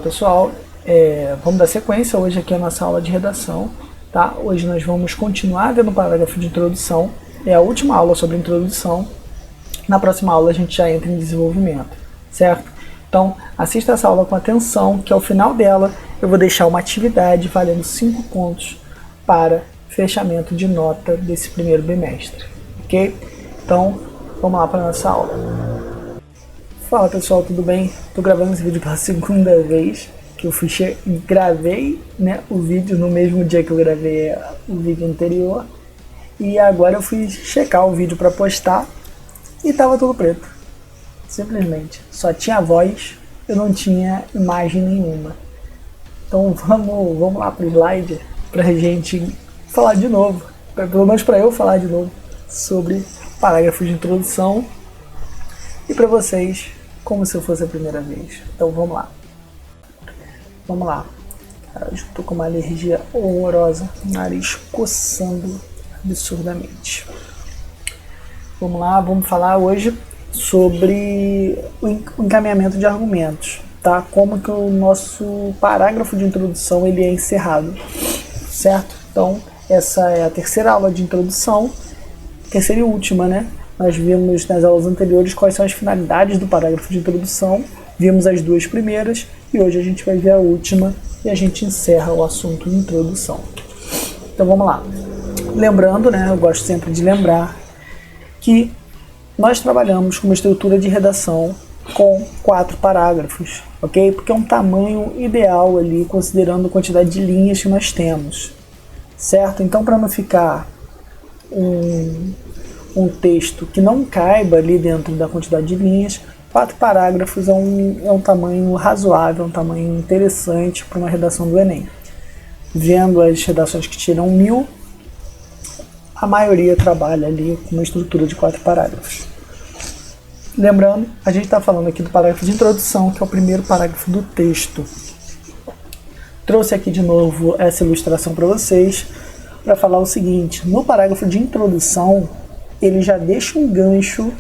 pessoal, vamos dar sequência hoje aqui a nossa aula de redação, tá? Hoje nós vamos continuar vendo o parágrafo de introdução, é a última aula sobre introdução. Na próxima aula a gente já entra em desenvolvimento, certo? Então assista essa aula com atenção, que ao final dela eu vou deixar uma atividade valendo 5 pontos para fechamento de nota desse primeiro bimestre, ok? Então vamos lá para a nossa aula. Fala pessoal, tudo bem? Estou gravando esse vídeo pela segunda vez, que eu gravei, né, o vídeo no mesmo dia que eu gravei o vídeo anterior, e agora eu fui checar o vídeo para postar e tava tudo preto, simplesmente, só tinha voz, eu não tinha imagem nenhuma. Então vamos lá para o slide para a gente falar de novo, pelo menos para eu falar de novo sobre parágrafos de introdução e para vocês como se eu fosse a primeira vez. Então vamos lá. Vamos lá. Cara, eu estou com uma alergia horrorosa, nariz coçando absurdamente. Vamos lá, vamos falar hoje sobre o encaminhamento de argumentos, tá? Como que o nosso parágrafo de introdução ele é encerrado, certo? Então essa é a terceira aula de introdução, terceira e última, né? Nós vimos nas aulas anteriores quais são as finalidades do parágrafo de introdução, vimos as duas primeiras e hoje a gente vai ver a última e a gente encerra o assunto de introdução. Então vamos lá. Lembrando, né, eu gosto sempre de lembrar que nós trabalhamos com uma estrutura de redação com 4 parágrafos, ok? Porque é um tamanho ideal ali, considerando a quantidade de linhas que nós temos, certo? Então para não ficar um texto que não caiba ali dentro da quantidade de linhas, 4 parágrafos é um tamanho razoável, um tamanho interessante para uma redação do Enem. Vendo as redações que tiram 1000, a maioria trabalha ali com uma estrutura de 4 parágrafos. Lembrando, a gente está falando aqui do parágrafo de introdução, que é o primeiro parágrafo do texto. Trouxe aqui de novo essa ilustração para vocês, para falar o seguinte: no parágrafo de introdução, ele já deixa um gancho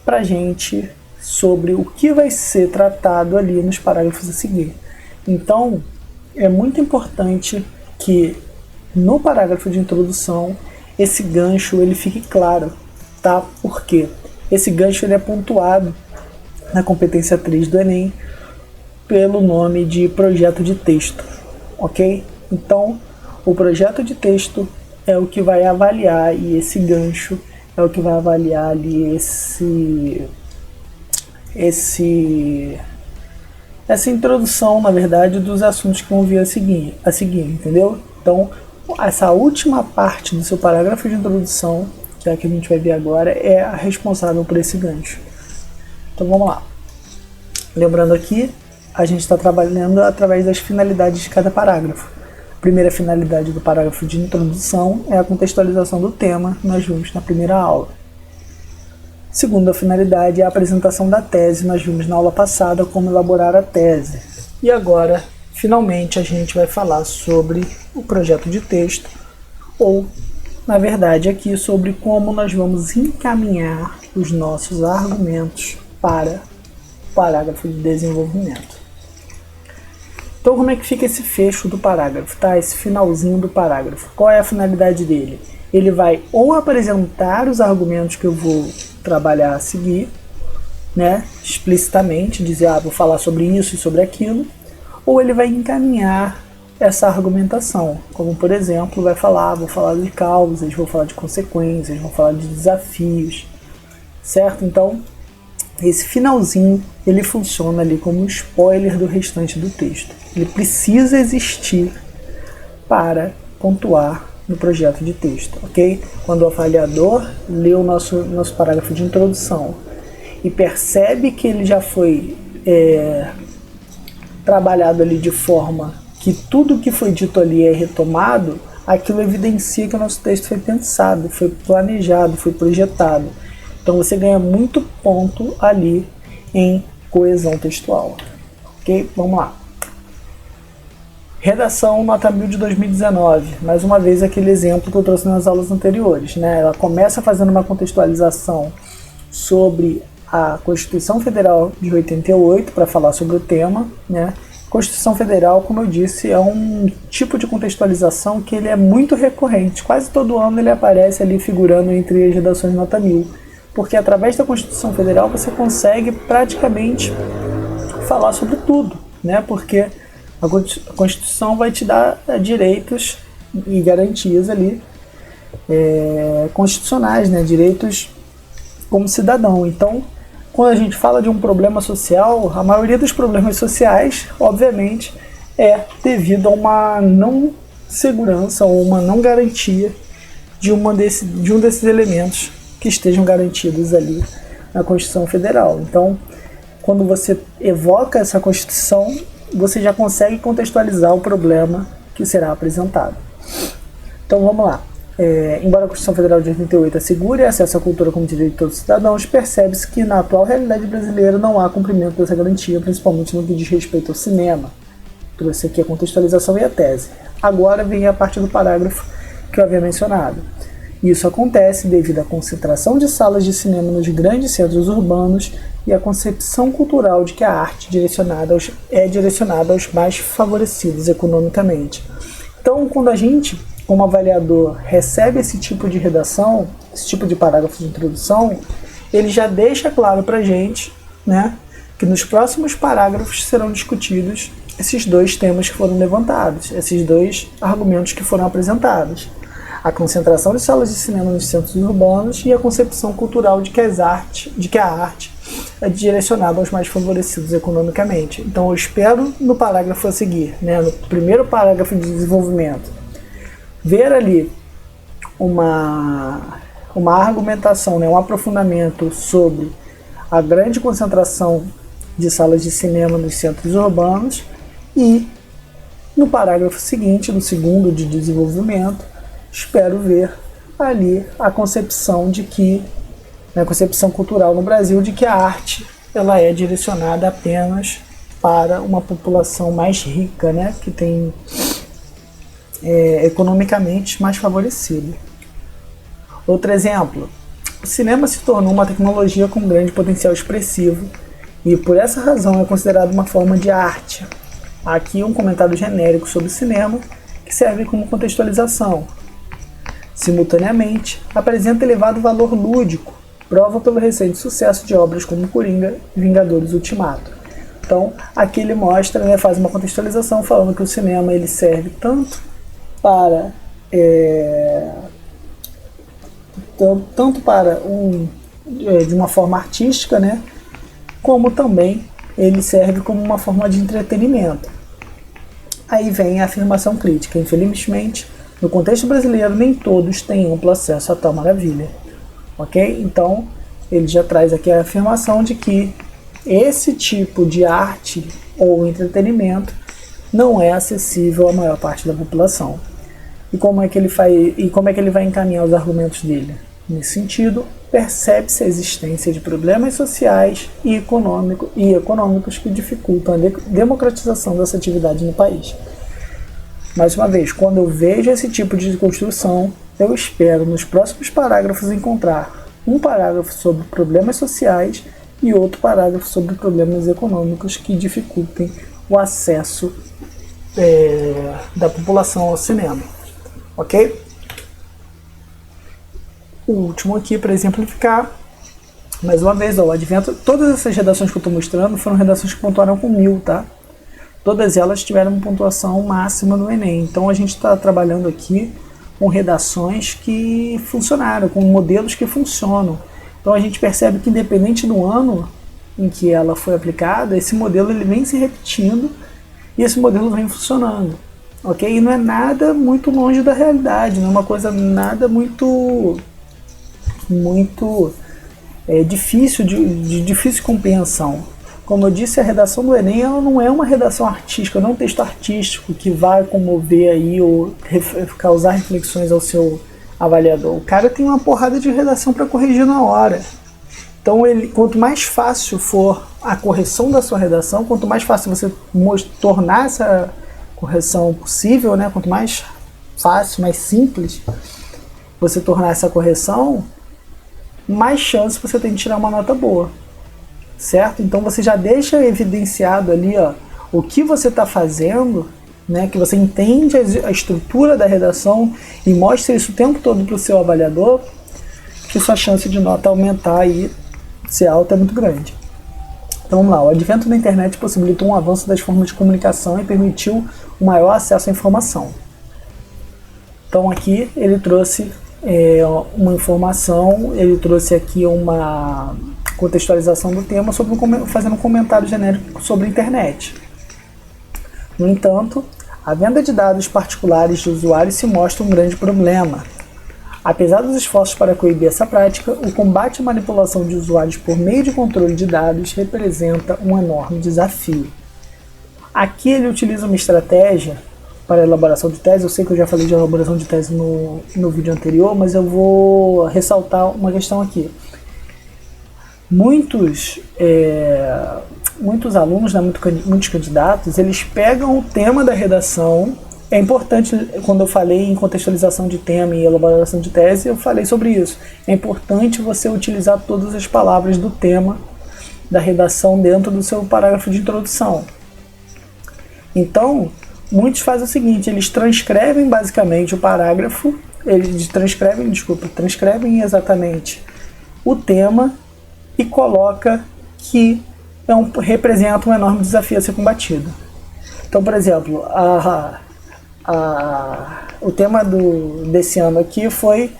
para a gente sobre o que vai ser tratado ali nos parágrafos a seguir. Então, é muito importante que no parágrafo de introdução esse gancho ele fique claro, tá? Por quê? Esse gancho ele é pontuado na competência 3 do Enem pelo nome de projeto de texto, ok? Então, o projeto de texto é o que vai avaliar, e esse gancho é o que vai avaliar ali essa introdução, na verdade, dos assuntos que vão vir a seguir, entendeu? Então, essa última parte do seu parágrafo de introdução, que é a que a gente vai ver agora, é a responsável por esse gancho. Então vamos lá. Lembrando aqui, a gente está trabalhando através das finalidades de cada parágrafo. A primeira finalidade do parágrafo de introdução é a contextualização do tema, que nós vimos na primeira aula. Segunda finalidade é a apresentação da tese, nós vimos na aula passada como elaborar a tese. E agora, finalmente, a gente vai falar sobre o projeto de texto, ou, na verdade, aqui sobre como nós vamos encaminhar os nossos argumentos para o parágrafo de desenvolvimento. Então como é que fica esse fecho do parágrafo, tá? Esse finalzinho do parágrafo. Qual é a finalidade dele? Ele vai ou apresentar os argumentos que eu vou trabalhar a seguir, né, explicitamente, dizer, vou falar sobre isso e sobre aquilo, ou ele vai encaminhar essa argumentação, como por exemplo, vou falar de causas, vou falar de consequências, vou falar de desafios, certo? Então, esse finalzinho, ele funciona ali como um spoiler do restante do texto. Ele precisa existir para pontuar no projeto de texto, ok? Quando o avaliador lê o nosso parágrafo de introdução e percebe que ele já foi trabalhado ali de forma que tudo que foi dito ali é retomado, aquilo evidencia que o nosso texto foi pensado, foi planejado, foi projetado. Então você ganha muito ponto ali em coesão textual. Ok? Vamos lá. Redação nota 1000 de 2019. Mais uma vez aquele exemplo que eu trouxe nas aulas anteriores, né? Ela começa fazendo uma contextualização sobre a Constituição Federal de 88 para falar sobre o tema, né? Constituição Federal, como eu disse, é um tipo de contextualização que ele é muito recorrente. Quase todo ano ele aparece ali figurando entre as redações nota 1000. Porque através da Constituição Federal você consegue praticamente falar sobre tudo, né? Porque a Constituição vai te dar direitos e garantias ali constitucionais, né? Direitos como cidadão. Então, quando a gente fala de um problema social, a maioria dos problemas sociais, obviamente, é devido a uma não segurança ou uma não garantia de um desses elementos que estejam garantidos ali na Constituição Federal. Então, quando você evoca essa Constituição, você já consegue contextualizar o problema que será apresentado. Então, vamos lá. Embora a Constituição Federal de 88 assegure acesso à cultura como direito de todos os cidadãos, percebe-se que na atual realidade brasileira não há cumprimento dessa garantia, principalmente no que diz respeito ao cinema. Trouxe aqui a contextualização e a tese. Agora vem a parte do parágrafo que eu havia mencionado. Isso acontece devido à concentração de salas de cinema nos grandes centros urbanos e à concepção cultural de que a arte é direcionada aos mais favorecidos economicamente. Então, quando a gente, como avaliador, recebe esse tipo de redação, esse tipo de parágrafo de introdução, ele já deixa claro para a gente, né, que nos próximos parágrafos serão discutidos esses dois temas que foram levantados, esses dois argumentos que foram apresentados. A concentração de salas de cinema nos centros urbanos e a concepção cultural de que a arte é direcionada aos mais favorecidos economicamente. Então eu espero no parágrafo a seguir, né, no primeiro parágrafo de desenvolvimento, ver ali uma argumentação, né, um aprofundamento sobre a grande concentração de salas de cinema nos centros urbanos e no parágrafo seguinte, no segundo de desenvolvimento, espero ver ali a concepção de que, a concepção cultural no Brasil, de que a arte ela é direcionada apenas para uma população mais rica, né, que tem economicamente mais favorecida. Outro exemplo, o cinema se tornou uma tecnologia com grande potencial expressivo e por essa razão é considerado uma forma de arte. Aqui um comentário genérico sobre o cinema que serve como contextualização. Simultaneamente, apresenta elevado valor lúdico, prova pelo recente sucesso de obras como Coringa e Vingadores Ultimato. Então, aqui ele mostra, né, faz uma contextualização falando que o cinema ele serve tanto para de uma forma artística, né, como também ele serve como uma forma de entretenimento. Aí vem a afirmação crítica. Infelizmente, no contexto brasileiro, nem todos têm amplo acesso a tal maravilha. Ok? Então, ele já traz aqui a afirmação de que esse tipo de arte ou entretenimento não é acessível à maior parte da população. E como é que ele vai encaminhar os argumentos dele? Nesse sentido, percebe-se a existência de problemas sociais e econômicos que dificultam a democratização dessa atividade no país. Mais uma vez, quando eu vejo esse tipo de construção, eu espero nos próximos parágrafos encontrar um parágrafo sobre problemas sociais e outro parágrafo sobre problemas econômicos que dificultem o acesso da população ao cinema. Ok? O último aqui, para exemplificar, mais uma vez, o advento. Todas essas redações que eu estou mostrando foram redações que pontuaram com 1000, tá? Todas elas tiveram uma pontuação máxima no Enem. Então a gente está trabalhando aqui com redações que funcionaram, com modelos que funcionam. Então a gente percebe que independente do ano em que ela foi aplicada, esse modelo ele vem se repetindo e esse modelo vem funcionando. Ok? E não é nada muito longe da realidade, não é uma coisa nada muito difícil de difícil compreensão. Como eu disse, a redação do Enem ela não é uma redação artística, não é um texto artístico que vai comover aí ou causar reflexões ao seu avaliador. O cara tem uma porrada de redação para corrigir na hora. Então, quanto mais fácil for a correção da sua redação, quanto mais fácil você tornar essa correção possível, né? Quanto mais fácil, mais simples você tornar essa correção, mais chance você tem de tirar uma nota boa, certo? Então você já deixa evidenciado ali, ó, o que você está fazendo, né, que você entende a estrutura da redação e mostre isso o tempo todo para o seu avaliador, que sua chance de nota aumentar e ser alta é muito grande. Então vamos lá, o advento da internet possibilitou um avanço das formas de comunicação e permitiu um maior acesso à informação. Então aqui ele trouxe uma informação, ele trouxe aqui uma contextualização do tema, fazendo um comentário genérico sobre a internet. No entanto, a venda de dados particulares de usuários se mostra um grande problema. Apesar dos esforços para coibir essa prática, o combate à manipulação de usuários por meio de controle de dados representa um enorme desafio. Aqui ele utiliza uma estratégia para a elaboração de tese. Eu sei que eu já falei de elaboração de tese no vídeo anterior, mas eu vou ressaltar uma questão aqui. Muitos alunos, né, muitos candidatos, eles pegam o tema da redação. É importante, quando eu falei em contextualização de tema e elaboração de tese, eu falei sobre isso. É importante você utilizar todas as palavras do tema da redação dentro do seu parágrafo de introdução. Então, muitos fazem o seguinte, eles transcrevem basicamente o parágrafo, transcrevem exatamente o tema e coloca que representa um enorme desafio a ser combatido. Então, por exemplo, o tema desse ano aqui foi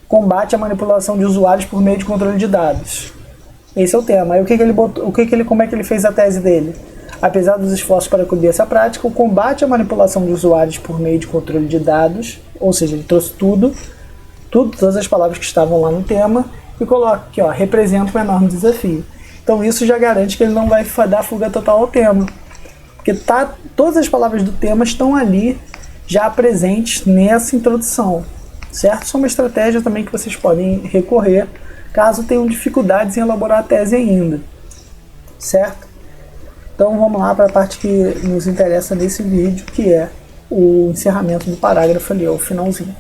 combate à manipulação de usuários por meio de controle de dados. Esse é o tema. Aí como é que ele fez a tese dele? Apesar dos esforços para cobrir essa prática, o combate à manipulação de usuários por meio de controle de dados, ou seja, ele trouxe todas as palavras que estavam lá no tema e coloca aqui, representa um enorme desafio. Então isso já garante que ele não vai dar fuga total ao tema, porque todas as palavras do tema estão ali já presentes nessa introdução, certo? Isso é uma estratégia também que vocês podem recorrer caso tenham dificuldades em elaborar a tese ainda, certo? Então vamos lá para a parte que nos interessa nesse vídeo, que é o encerramento do parágrafo ali, o finalzinho.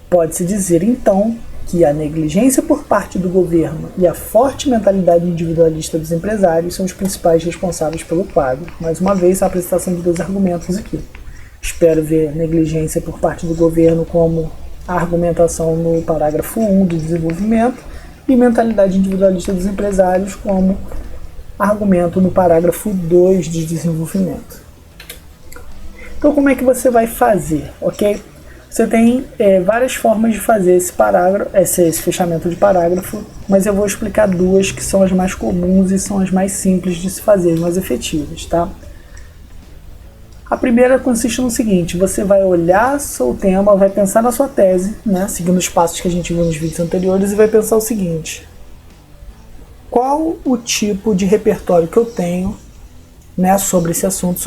Pode-se dizer então que a negligência por parte do governo e a forte mentalidade individualista dos empresários são os principais responsáveis pelo quadro. Mais uma vez, a apresentação de dois argumentos aqui. Espero ver negligência por parte do governo como a argumentação no parágrafo 1 do desenvolvimento e mentalidade individualista dos empresários como argumento no parágrafo 2 de desenvolvimento. Então, como é que você vai fazer, ok? Você tem várias formas de fazer esse fechamento de parágrafo, mas eu vou explicar duas que são as mais comuns e são as mais simples de se fazer, mais efetivas, tá? A primeira consiste no seguinte: você vai olhar seu tema, vai pensar na sua tese, né, seguindo os passos que a gente viu nos vídeos anteriores, e vai pensar o seguinte: qual o tipo de repertório que eu tenho, né, sobre esse assunto,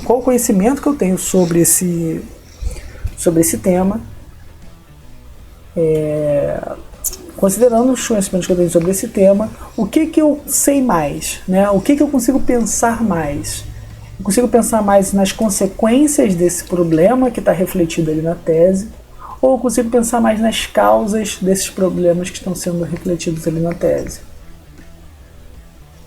qual o conhecimento que eu tenho sobre esse tema, considerando os conhecimentos que eu tenho sobre esse tema, o que eu sei mais, né? O que eu consigo pensar mais? Eu consigo pensar mais nas consequências desse problema que está refletido ali na tese, ou eu consigo pensar mais nas causas desses problemas que estão sendo refletidos ali na tese?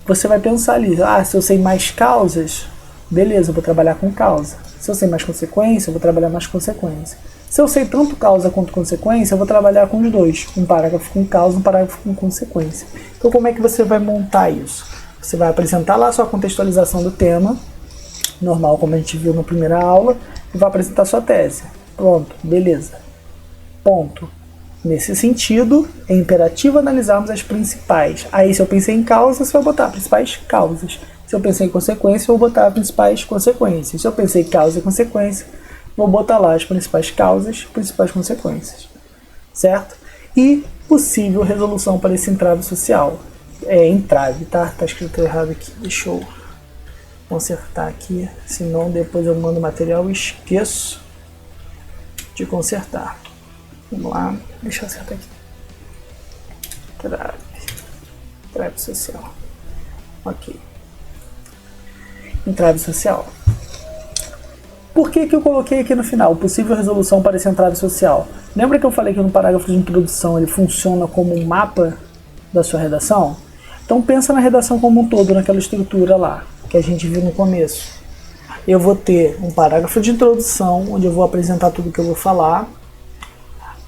Você vai pensar ali, se eu sei mais causas, beleza, eu vou trabalhar com causa. Se eu sei mais consequência, eu vou trabalhar mais consequência. Se eu sei tanto causa quanto consequência, eu vou trabalhar com os dois. Um parágrafo com causa, um parágrafo com consequência. Então, como é que você vai montar isso? Você vai apresentar lá a sua contextualização do tema, normal, como a gente viu na primeira aula, e vai apresentar a sua tese. Pronto, beleza. Ponto. Nesse sentido, é imperativo analisarmos as principais. Aí, se eu pensei em causa, você vai botar principais causas. Se eu pensei em consequência, eu vou botar as principais consequências. Se eu pensei em causa e consequência, vou botar lá as principais causas, principais consequências. Certo? E possível resolução para esse entrave social. Entrave, tá? Tá escrito errado aqui. Deixa eu consertar aqui. Senão depois eu mando o material e esqueço de consertar. Vamos lá. Deixa eu acertar aqui. Entrave social. Ok. Entrave social. Por que eu coloquei aqui no final? Possível resolução para esse entrave social. Lembra que eu falei que no parágrafo de introdução ele funciona como um mapa da sua redação? Então pensa na redação como um todo, naquela estrutura lá. que a gente viu no começo. Eu vou ter um parágrafo de introdução, onde eu vou apresentar tudo que eu vou falar.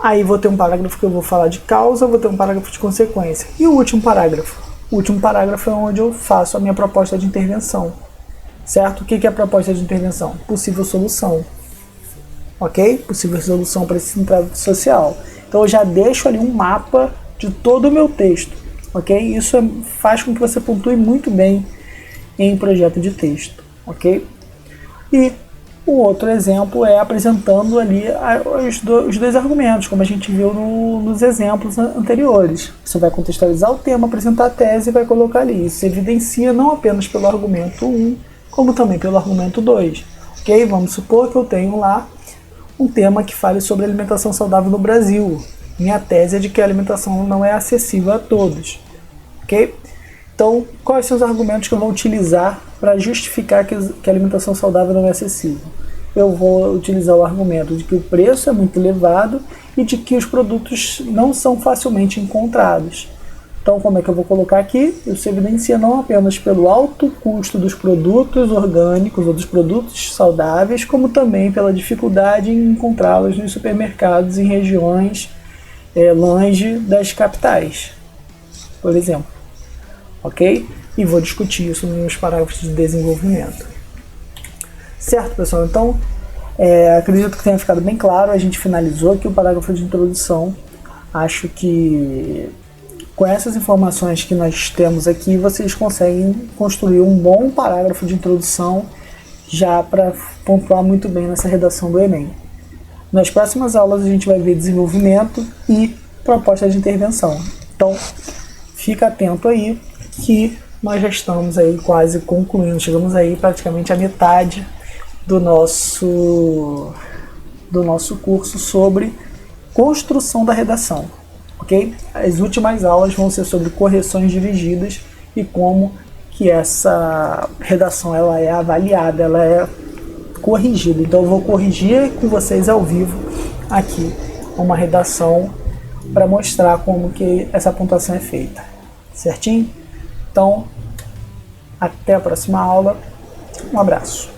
Aí vou ter um parágrafo que eu vou falar de causa, vou ter um parágrafo de consequência. E o último parágrafo? O último parágrafo é onde eu faço a minha proposta de intervenção. Certo? O que é a proposta de intervenção? Possível solução. Ok? Possível solução para esse entrave social. Então eu já deixo ali um mapa de todo o meu texto. Ok? Isso faz com que você pontue muito bem em projeto de texto. Ok? E o outro exemplo é apresentando ali os dois argumentos, como a gente viu nos exemplos anteriores. Você vai contextualizar o tema, apresentar a tese e vai colocar ali. Isso evidencia não apenas pelo argumento 1, como também pelo argumento 2. Ok? Vamos supor que eu tenho lá um tema que fale sobre alimentação saudável no Brasil. Minha tese é de que a alimentação não é acessível a todos. Ok? Então, quais são os argumentos que eu vou utilizar para justificar que a alimentação saudável não é acessível? Eu vou utilizar o argumento de que o preço é muito elevado e de que os produtos não são facilmente encontrados. Então, como é que eu vou colocar aqui? Isso evidencia não apenas pelo alto custo dos produtos orgânicos ou dos produtos saudáveis, como também pela dificuldade em encontrá-los nos supermercados em regiões longe das capitais, por exemplo. Ok? E vou discutir isso nos meus parágrafos de desenvolvimento. Certo, pessoal? Então, acredito que tenha ficado bem claro. A gente finalizou aqui o parágrafo de introdução. Acho que com essas informações que nós temos aqui, vocês conseguem construir um bom parágrafo de introdução já para pontuar muito bem nessa redação do Enem. Nas próximas aulas a gente vai ver desenvolvimento e proposta de intervenção. Então, fica atento aí que nós já estamos aí quase concluindo, chegamos aí praticamente à metade do nosso curso sobre construção da redação, ok? As últimas aulas vão ser sobre correções dirigidas e como que essa redação ela é avaliada, ela é corrigida. Então eu vou corrigir com vocês ao vivo aqui uma redação para mostrar como que essa pontuação é feita, certinho? Então, até a próxima aula. Um abraço.